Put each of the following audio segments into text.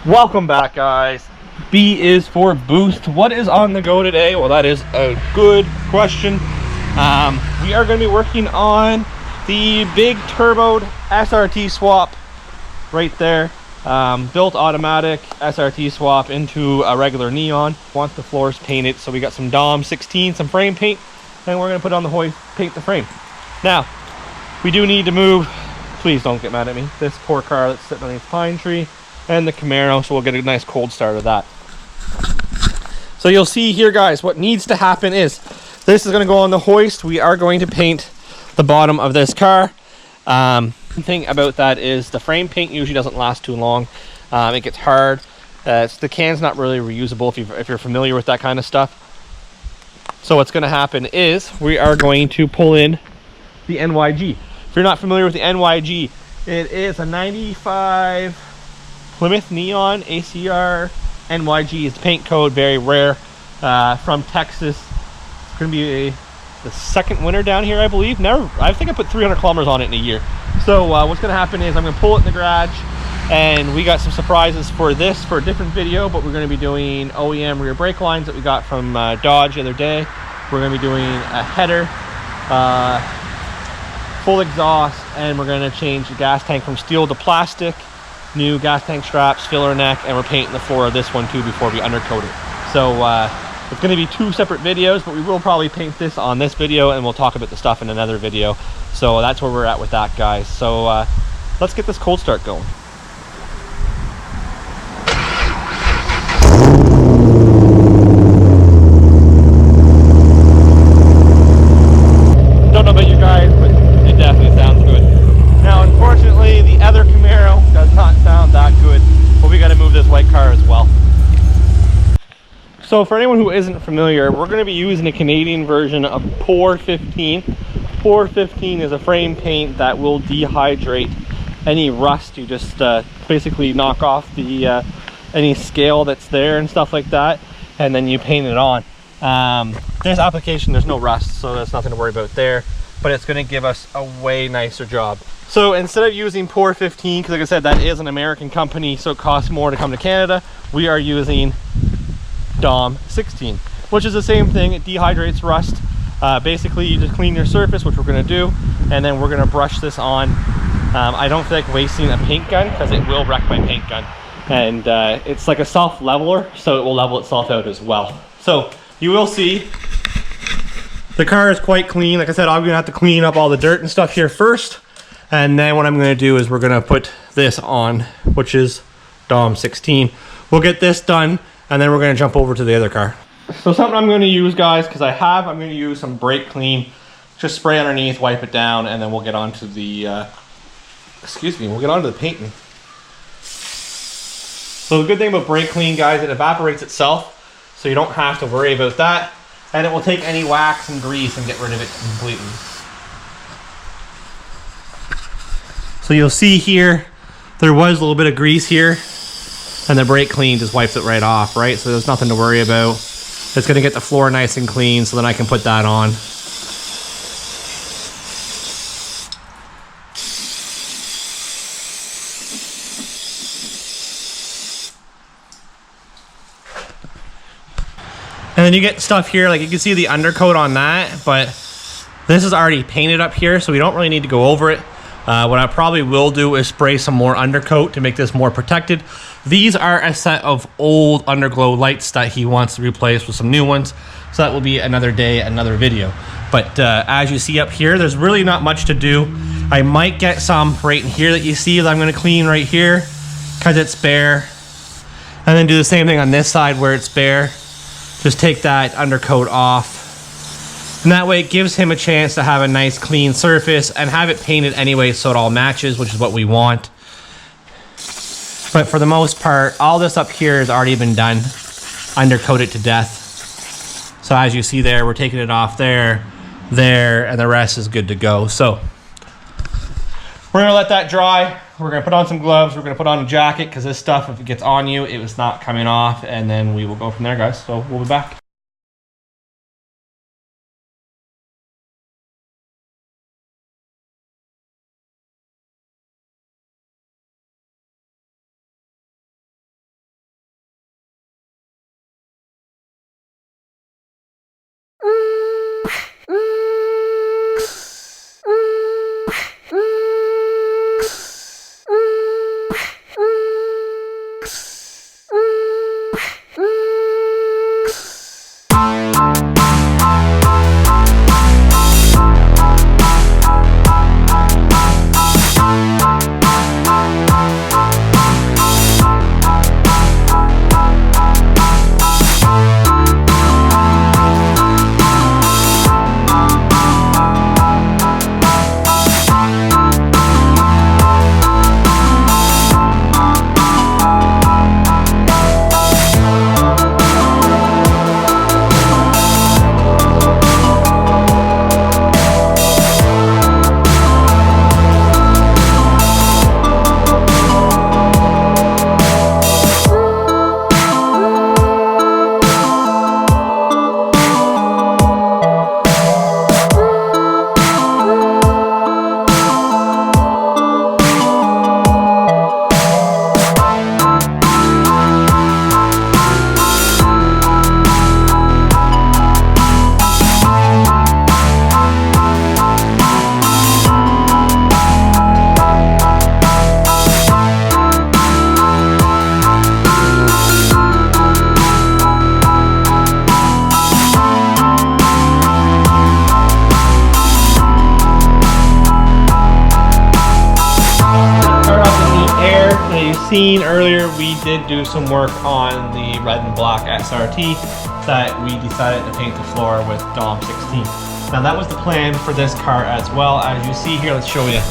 Welcome back, guys. B is for boost. What is on the go today? Well, that is a good question. We are going to be working on the big turboed SRT swap right there. Built automatic SRT swap into a regular neon. Want the floors painted, so we got some Dom 16, some frame paint, and we're going to put it on the hoist, paint the frame. Now, we do need to move, please don't get mad at me, this poor car that's sitting underneath pine tree and the Camaro, so we'll get a nice cold start of that. So you'll see here, guys, what needs to happen is this is going to go on the hoist. We are going to paint the bottom of this car. The thing about that is the frame paint usually doesn't last too long. It gets hard. The can's not really reusable if you're familiar with that kind of stuff. So what's going to happen is we are going to pull in the NYG. If you're not familiar with the NYG, it is a 95 Plymouth Neon ACR. NYG is the paint code, very rare, from Texas. It's going to be the second winter down here, I believe. I think I put 300 kilometers on it in a year. So what's going to happen is I'm going to pull it in the garage, and we got some surprises for this for a different video, but we're going to be doing OEM rear brake lines that we got from Dodge the other day. We're going to be doing a header, full exhaust, and we're going to change the gas tank from steel to plastic. New gas tank straps, filler neck, and we're painting the floor of this one too before we undercoat it. So it's going to be two separate videos, but we will probably paint this on this video, and we'll talk about the stuff in another video. So that's where we're at with that, guys. So let's get this cold start going. Don't know about you guys, but it definitely sounds good. Now, unfortunately, the other Camaro does not sound that good, but we got to move this white car as well. So for anyone who isn't familiar, we're going to be using a Canadian version of Pour 15. Pour 15 is a frame paint that will dehydrate any rust. You just basically knock off the any scale that's there and stuff like that, and then you paint it on. This application, there's no rust, so there's nothing to worry about there, but it's going to give us a way nicer job. So instead of using Pour 15, because like I said, that is an American company, so it costs more to come to Canada, we are using Dom 16, which is the same thing. It dehydrates rust. Basically, you just clean your surface, which we're going to do, and then we're going to brush this on. I don't feel like wasting a paint gun because it will wreck my paint gun, and it's like a self leveler, so it will level itself out as well. So you will see the car is quite clean. Like I said, I'm going to have to clean up all the dirt and stuff here first, and then what I'm going to do is we're going to put this on, which is Dom 16. We'll get this done, and then we're going to jump over to the other car. So something I'm going to use, guys, because I'm going to use some brake clean. Just spray underneath, wipe it down, and then we'll get onto the we'll get onto the painting. So the good thing about brake clean, guys, it evaporates itself, so you don't have to worry about that, and it will take any wax and grease and get rid of it completely. So you'll see here, there was a little bit of grease here, and the brake clean just wipes it right off, right? So there's nothing to worry about. It's gonna get the floor nice and clean, so then I can put that on. And then you get stuff here, like you can see the undercoat on that, but this is already painted up here, so we don't really need to go over it. What I probably will do is spray some more undercoat to make this more protected. These are a set of old underglow lights that he wants to replace with some new ones. So that will be another day, another video. But as you see up here, there's really not much to do. I might get some right in here that you see that I'm going to clean right here because it's bare. And then do the same thing on this side where it's bare. Just take that undercoat off. And that way it gives him a chance to have a nice clean surface and have it painted anyway so it all matches, which is what we want. But for the most part, all this up here has already been done, undercoated to death. So as you see there, we're taking it off there, and the rest is good to go. So we're gonna let that dry. We're gonna put on some gloves. We're gonna put on a jacket because this stuff, if it gets on you, it was not coming off, and then we will go from there, guys. So we'll be back. seen earlier, we did do some work on the red and black SRT that we decided to paint the floor with Dom 16. Now that was the plan for this car as well. As you see here, let's show you.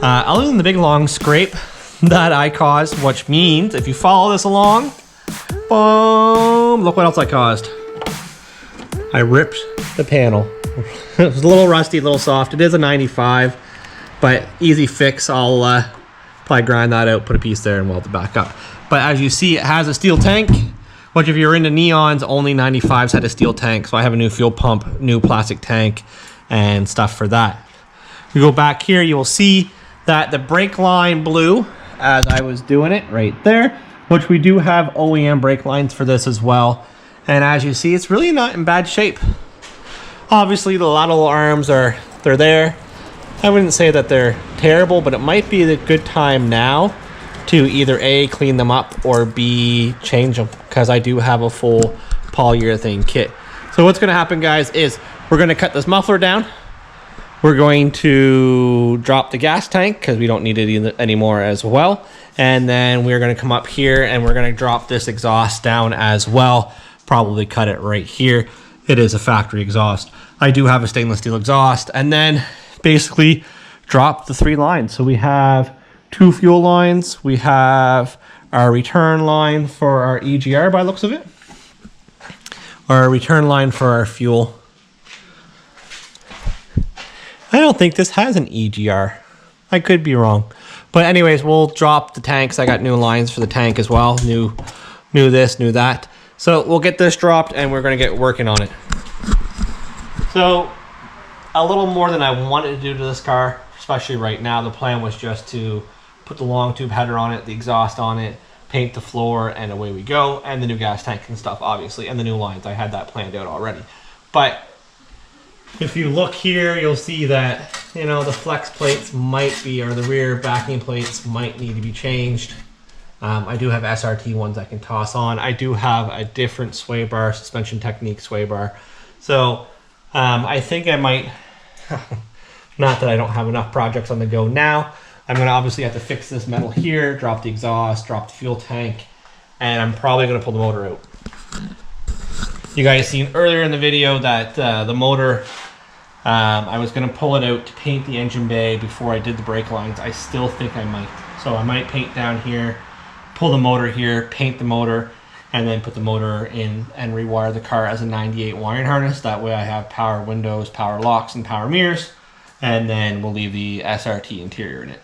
Other than the big long scrape that I caused, which means if you follow this along, boom, look what else I caused. I ripped the panel. It was a little rusty, a little soft. It is a 95, but easy fix. I'll probably grind that out, put a piece there, and weld it back up. But as you see, it has a steel tank, which if you're into neons, only 95s had a steel tank. So I have a new fuel pump, new plastic tank, and stuff for that. If you go back here, you will see that the brake line blew as I was doing it right there, which we do have OEM brake lines for this as well. And as you see, it's really not in bad shape. Obviously, the lateral arms they're there. I wouldn't say that they're terrible, but it might be a good time now to either A, clean them up, or B, change them, because I do have a full polyurethane kit. So what's gonna happen, guys, is we're gonna cut this muffler down. We're going to drop the gas tank because we don't need it anymore as well. And then we're gonna come up here and we're gonna drop this exhaust down as well. Probably cut it right here. It is a factory exhaust. I do have a stainless steel exhaust, and then basically drop the 3 lines. So we have 2 fuel lines. We have our return line for our EGR by the looks of it. Our return line for our fuel. I don't think this has an EGR. I could be wrong. But anyways, we'll drop the tanks. I got new lines for the tank as well. New this, new that. So we'll get this dropped and we're gonna get working on it. So a little more than I wanted to do to this car, especially right now. The plan was just to put the long tube header on it, the exhaust on it, paint the floor, and away we go. And the new gas tank and stuff, obviously, and the new lines. I had that planned out already. But if you look here, you'll see that, you know, the flex plates might be, or the rear backing plates might need to be changed. I do have SRT ones I can toss on. I do have a different sway bar, suspension technique sway bar. So I think I might, not that I don't have enough projects on the go now. I'm gonna obviously have to fix this metal here, drop the exhaust, drop the fuel tank, and I'm probably gonna pull the motor out. You guys seen earlier in the video that the motor, I was gonna pull it out to paint the engine bay before I did the brake lines. I still think I might. So I might paint down here, pull the motor here, paint the motor, and then put the motor in and rewire the car as a 98 wiring harness. That way I have power windows, power locks, and power mirrors, and then we'll leave the SRT interior in it.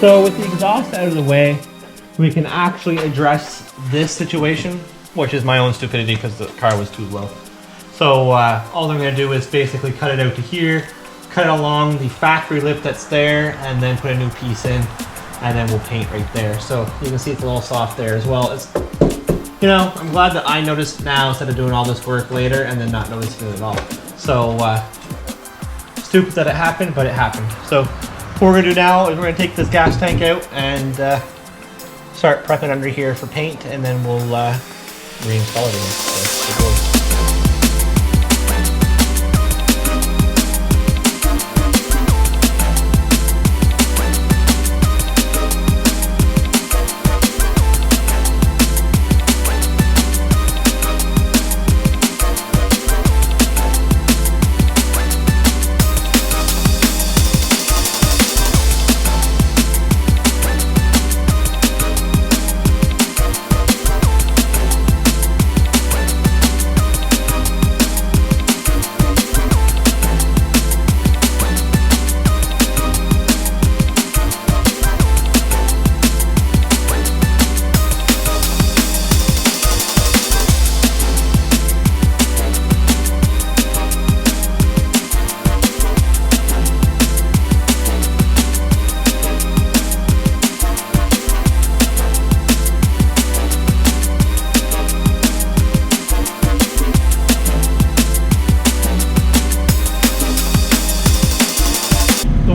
So with the exhaust out of the way, we can actually address this situation, which is my own stupidity because the car was too low. So all I'm going to do is basically cut it out to here, cut it along the factory lip that's there, and then put a new piece in, and then we'll paint right there. So you can see it's a little soft there as well. It's, you know, I'm glad that I noticed now instead of doing all this work later and then not noticing it at all. So stupid that it happened, but it happened. So what we're gonna do now is we're gonna take this gas tank out and start prepping under here for paint, and then we'll reinstall it again.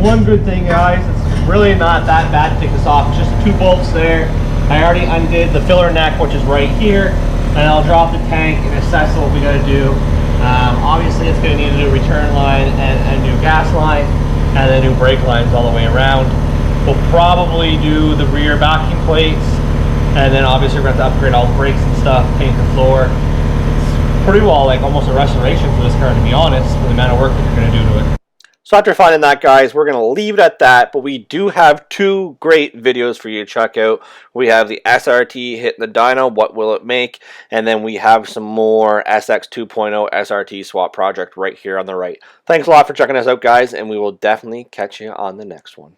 one good thing, guys, it's really not that bad to take this off. It's just the 2 bolts there. I already undid the filler neck, which is right here, and I'll drop the tank and assess what we got to do. Obviously, it's going to need a new return line and a new gas line, and then new brake lines all the way around. We'll probably do the rear backing plates, and then obviously we're going to have to upgrade all the brakes and stuff, paint the floor. It's pretty well like almost a restoration for this car, to be honest, for the amount of work that you're going to do to it. So after finding that, guys, we're going to leave it at that, but we do have 2 great videos for you to check out. We have the SRT hitting the dyno, what will it make, and then we have some more SX 2.0 SRT swap project right here on the right. Thanks a lot for checking us out, guys, and we will definitely catch you on the next one.